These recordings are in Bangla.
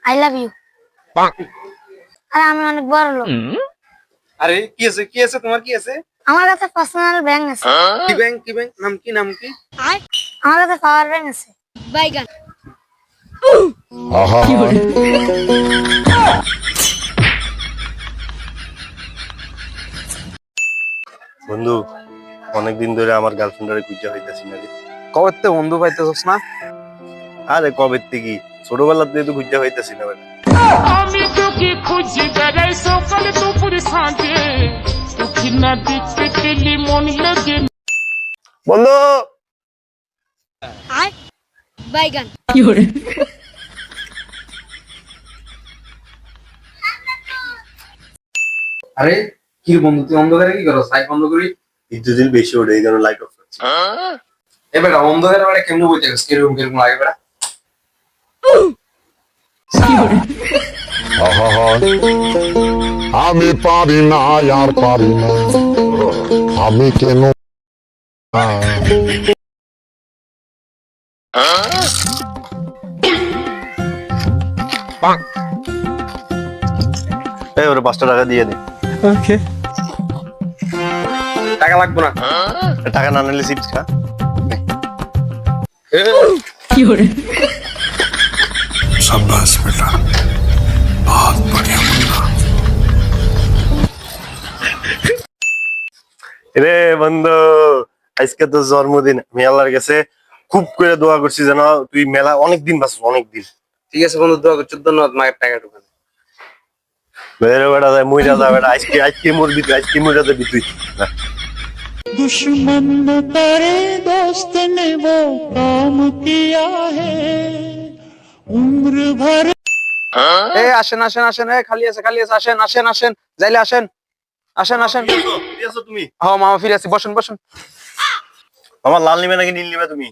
I love you. আরে আমি অনেক বড় লোক। আরে কি আছে তোমার কি আছে? আমার কাছে পার্সোনাল ব্যাংক আছে। কি ব্যাংক নাম কি? আমার কাছে পাওয়ার ব্যাংক আছে। বাইগান। বন্ধু, অনেকদিন ধরে আমার গার্লফ্রেন্ডারে খুঁজে হইতাছি না রে। কবে তে বন্ধু পাইতেছস না? আরে কবে থেকে ছোটবেলা থেকে তো খুঁজে হইতাছি না ভাই। আমি তোকে খুঁজে বেড়াই সকালে দুপুরে সাঁঝে, তোকে না দেখতে পেলে মন লাগে। বন্ধু, বাইগান। আরে কি বন্ধু, তুই অন্ধকারে কি করছ? লাইট বন্ধ করি। বিদ্যুৎ বেশি ওঠে এই কারণে লাইট অফ করছি। এবার অন্ধকারে বেলা কেমনে বইতে গেছ? কিরকম লাগে বেড়া? আমি পারি না আর পারি না, আমি কেন এই ওরে 5টা টাকা দিয়ে দে। টাকা লাগবে না। টাকা না নিলে চিপস খা। शाबाश बेटा, बहुत बढ़िया मुन्ना। রে বন্ধু, আজকে তো জন্মদিন। আমি আল্লাহর কাছে খুব করে দোয়া করছি যেন তুই মেলা অনেকদিন বাঁচস, অনেকদিন। ঠিক আছে বন্ধু, দোয়া করছি। ধন্যবাদ। মায়ের টাকা ঢুকান। বেড়ে বেড়া যায় মইরা যা বেড়া। আজকে মরবি তুই, আজকে মইরা যাবি তুই। दुश्मन ने तेरे दोस्त ने वो काम किया है, उम्र भर। এই আসেন আসেন আসেন, এই খালি আছে আসেন আসেন আসেন, যাইলে আসেন আসেন আসেন। কি আছো তুমি? হ্যাঁ মামা ফিরে আসি, বসেন বসেন। আমার লাল নিবে নাকি নীল নিবে তুমি?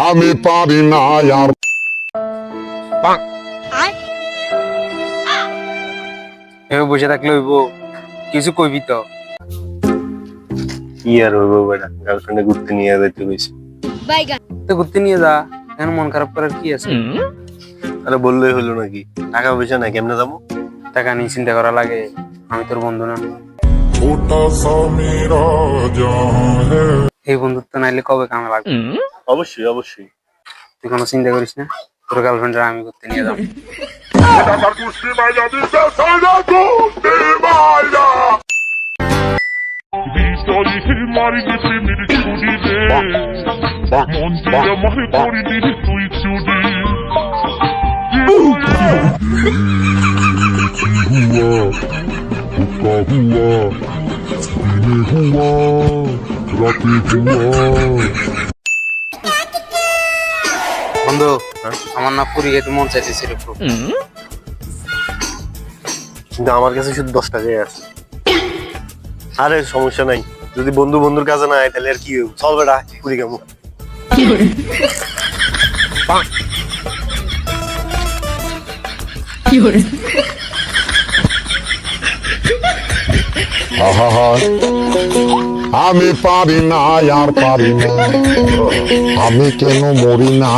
আমি পারি না আর এভাবে বসে থাকলে হইব? কিছু কইবি তো। কি আর হইব বেড়া, গার্লফ্রেন্ডে ঘুরতে নিয়ে যাইতে কইছি। বাইগান। তো ঘুরতে নিয়ে যা, এখন মন খারাপ করার কি আছে? আরে বললেই হলো নাকি? টাকা পয়সা নাই, কেমনে যাবো? টাকা নিয়ে চিন্তা করা লাগে? আমি তোর বন্ধু না? छोटा सा मेरा जहां है। এই বন্ধুত্ব নাইলে কবে কামে লাগবে? অবশ্যই অবশ্যই। তুই কোনো চিন্তা করিস না, তোর গার্লফ্রেন্ডরা আমি ঘুরতে নিয়ে যাবো। বিতরির মারিনি প্রেমের ছুরি রে, মন যে আমার করিনি তুই চুরি। हुआ हुआ दिने हुआ राते हुआ। বন্ধু, আমার না পুরি খেতে মন চাইতেছে রে খুব। কিন্তু আমার কাছে শুধু 10 টাকাই আছে। আরে সমস্যা নাই, যদি বন্ধু বন্ধুর কাছে না আয় তাহলে আর কি হইব? চল বেটা পুরি খাবো। আমি পারি না আর পারি না, আমি কেন মরি না।